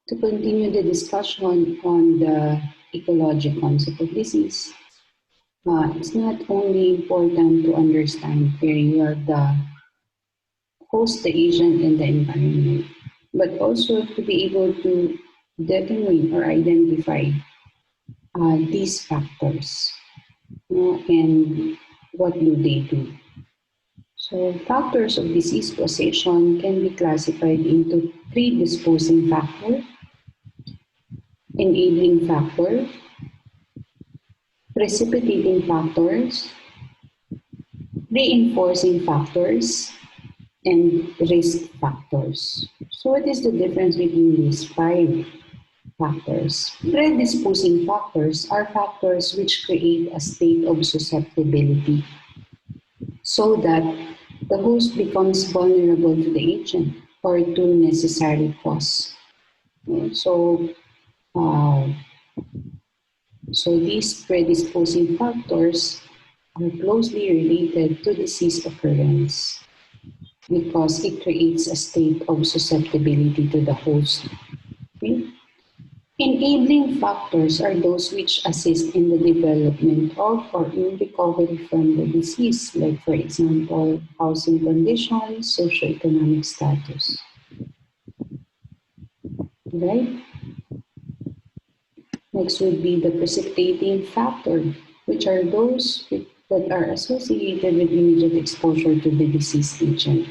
To continue the discussion on the ecologic concept of disease, it's not only important to understand very well the host, the agent, and the environment, but also to be able to determine or identify these factors, and what do they do. So factors of disease causation can be classified into predisposing factor, enabling factor, precipitating factors, reinforcing factors, and risk factors. So what is the difference between these five factors? Predisposing factors are factors which create a state of susceptibility so that the host becomes vulnerable to the agent or to necessary cause. So, uh, so these predisposing factors are closely related to disease occurrence because it creates a state of susceptibility to the host. Okay? Enabling factors are those which assist in the development of or in recovery from the disease, like for example, housing conditions, socioeconomic status. Right? Next would be the precipitating factor, which are those that are associated with immediate exposure to the disease agent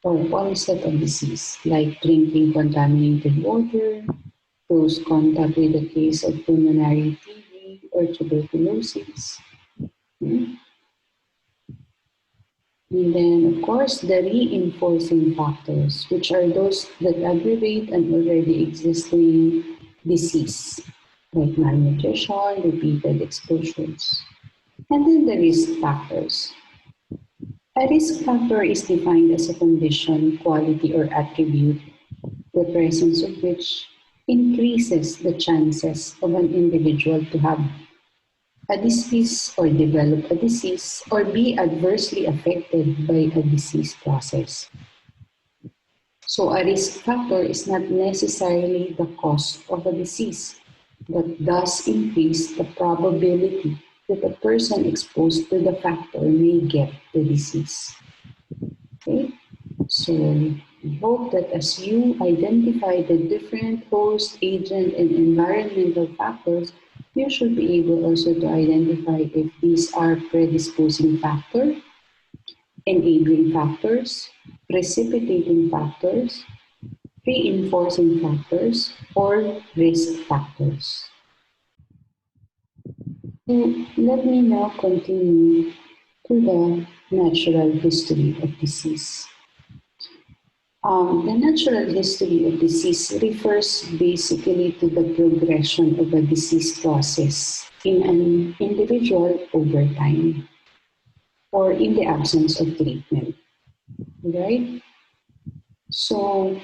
or onset of disease, like drinking contaminated water, close contact with a case of pulmonary TB or tuberculosis. And then, of course, the reinforcing factors, which are those that aggravate an already existing disease, like malnutrition, repeated exposures. And then the risk factors. A risk factor is defined as a condition, quality, or attribute, the presence of which increases the chances of an individual to have a disease or develop a disease or be adversely affected by a disease process. So a risk factor is not necessarily the cause of a disease, but does increase the probability that a person exposed to the factor may get the disease. Okay? So we hope that as you identify the different host, agent, and environmental factors, you should be able also to identify if these are predisposing factor, enabling factors, precipitating factors, reinforcing factors, or risk factors. So let me now continue to the natural history of disease. The natural history of disease refers basically to the progression of a disease process in an individual over time or in the absence of treatment, right? So,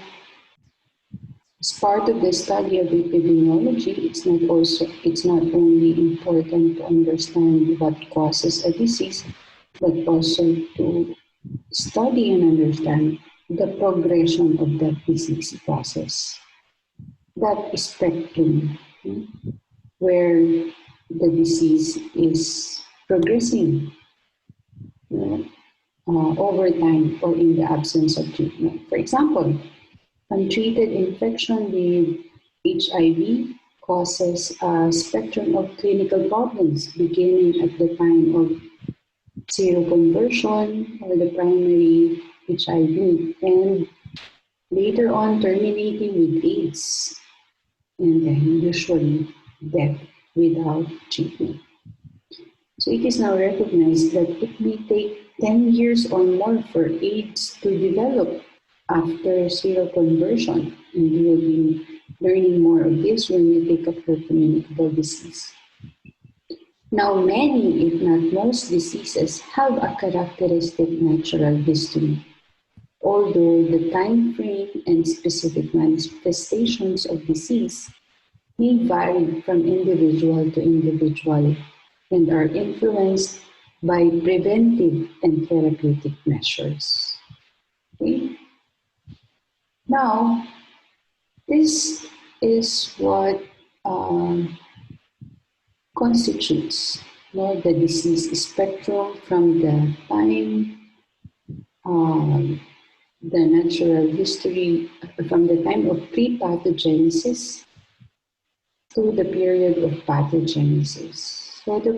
as part of the study of epidemiology, it's not only important to understand what causes a disease, but also to study and understand the progression of that disease process, that spectrum where the disease is progressing over time or in the absence of treatment. For example, untreated infection with HIV causes a spectrum of clinical problems beginning at the time of seroconversion or the primary HIV and later on terminating with AIDS and then usually death without treatment. So it is now recognized that it may take 10 years or more for AIDS to develop after seroconversion, and we will be learning more of this when we take up her communicable disease. Now, many, if not most, diseases have a characteristic natural history, although the time frame and specific manifestations of disease may vary from individual to individual and are influenced by preventive and therapeutic measures. Okay? Now, this is what constitutes the disease spectrum from the time, the natural history, from the time of pre-pathogenesis to the period of pathogenesis. So the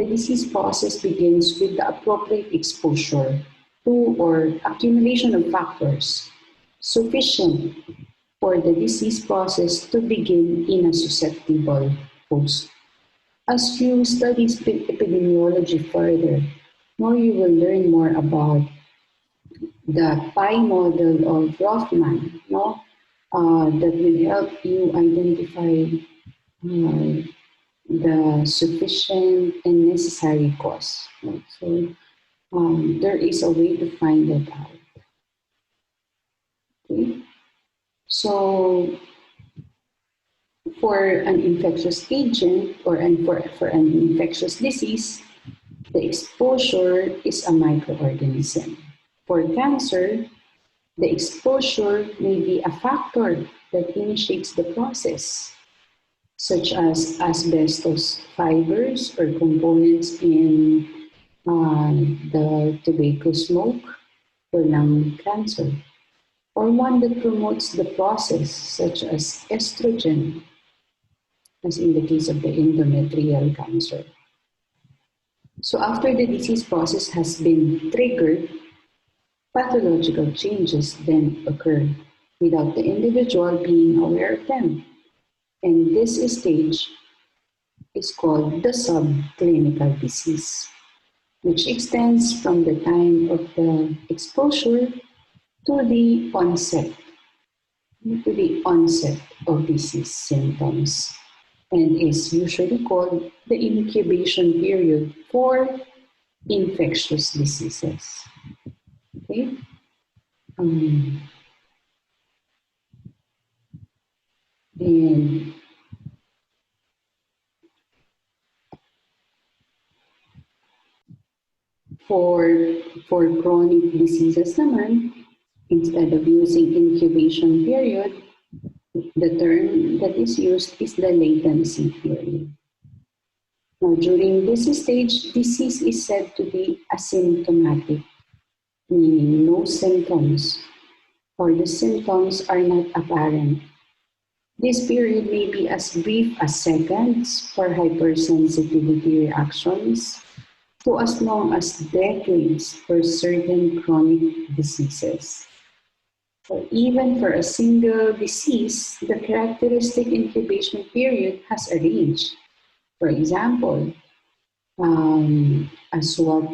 disease process begins with the appropriate exposure to or accumulation of factors sufficient for the disease process to begin in a susceptible host. As you study epidemiology further, more you will learn more about the pi model of Rothman, that will help you identify the sufficient and necessary cause. So there is a way to find that out. Okay? So for an infectious agent or for an infectious disease, the exposure is a microorganism. For cancer, the exposure may be a factor that initiates the process, such as asbestos fibers or components in the tobacco smoke for lung cancer, or one that promotes the process, such as estrogen, as in the case of the endometrial cancer. So after the disease process has been triggered, pathological changes then occur without the individual being aware of them. And this stage is called the subclinical disease, which extends from the time of the exposure to the onset of disease symptoms, and is usually called the incubation period for infectious diseases. Okay? And for chronic diseases naman, instead of using incubation period, the term that is used is the latency period. Now, during this stage, disease is said to be asymptomatic, meaning no symptoms, or the symptoms are not apparent. This period may be as brief as seconds for hypersensitivity reactions to as long as decades for certain chronic diseases. So even for a single disease, the characteristic incubation period has a range. For example, as what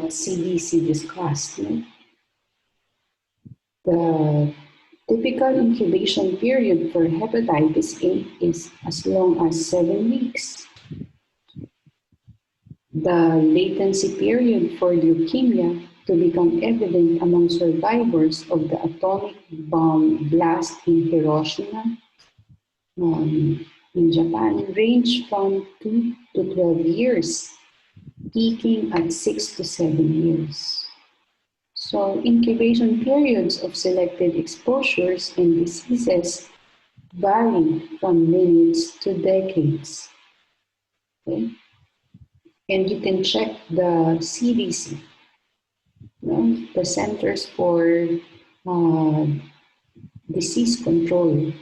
CDC discussed, the typical incubation period for hepatitis A is as long as 7 weeks. The latency period for leukemia to become evident among survivors of the atomic bomb blast in Hiroshima in Japan ranged from 2 to 12 years, peaking at 6 to 7 years. So incubation periods of selected exposures and diseases vary from minutes to decades. Okay? And you can check the CDC, the Centers for Disease Control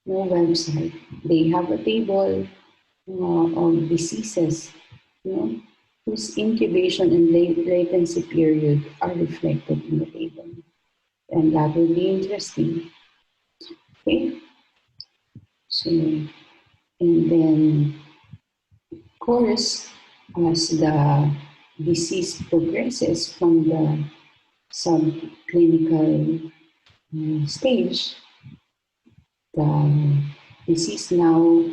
website. They have a table of diseases whose incubation and latency period are reflected in the table. And that will be interesting. Okay? So, and then, of course, as the disease progresses from the subclinical stage, the disease now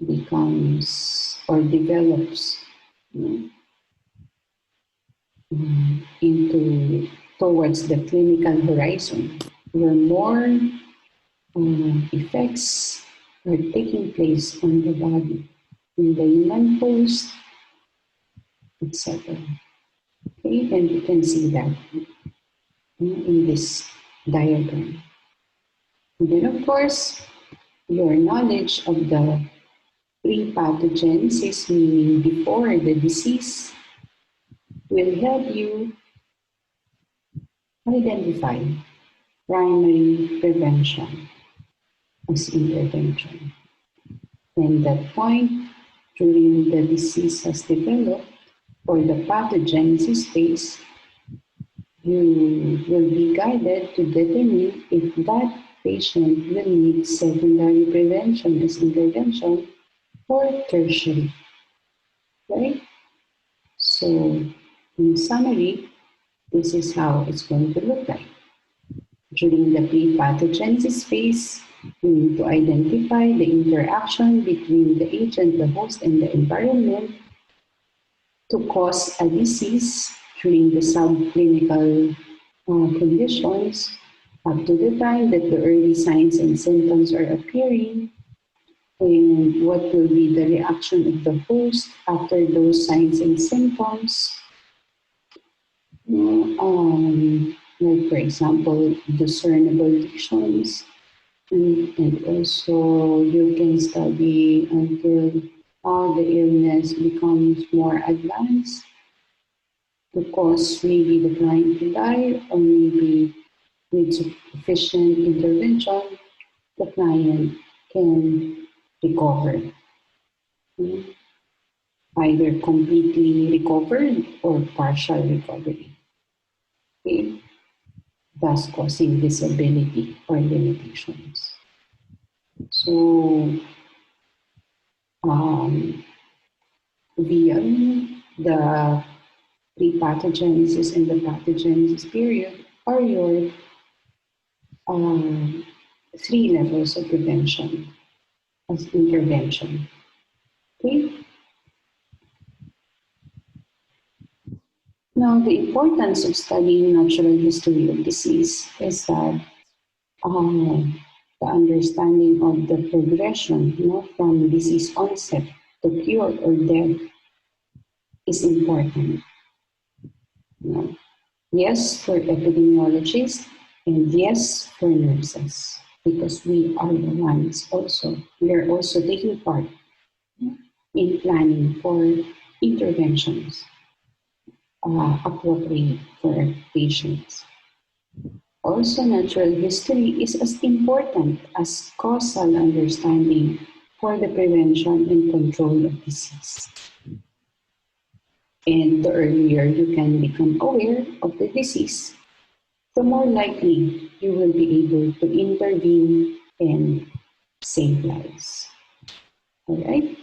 becomes or develops into towards the clinical horizon, where more effects are taking place on the body, in the human host, etc. Okay, and you can see that. in this diagram. And then, of course, your knowledge of the pre-pathogenesis, meaning before the disease, will help you identify primary prevention as intervention. And that point, during the disease has developed, or the pathogenesis phase, you will be guided to determine if that patient will need secondary prevention as intervention or tertiary, right? So, in summary, this is how it's going to look like. During the pre-pathogenesis phase, you need to identify the interaction between the agent, the host, and the environment to cause a disease during the subclinical conditions up to the time that the early signs and symptoms are appearing, and what will be the reaction of the host after those signs and symptoms. Like for example, discernible lesions, and also you can study until how the illness becomes more advanced to cause maybe the client to die, or maybe with sufficient intervention, the client can recover, either completely recovered or partial recovery, okay? Thus causing disability or limitations. So, beyond the pre-pathogenesis and the pathogenesis period are your um, three levels of prevention as intervention. Okay? Now, the importance of studying natural history of disease is that the understanding of the progression, from disease onset to cure or death is important. You know. Yes, for epidemiologists, and yes, for nurses, because we are the ones also, we are also taking part in planning for interventions appropriate for patients. Also, natural history is as important as causal understanding for the prevention and control of disease. And the earlier you can become aware of the disease, the more likely you will be able to intervene and save lives. All right?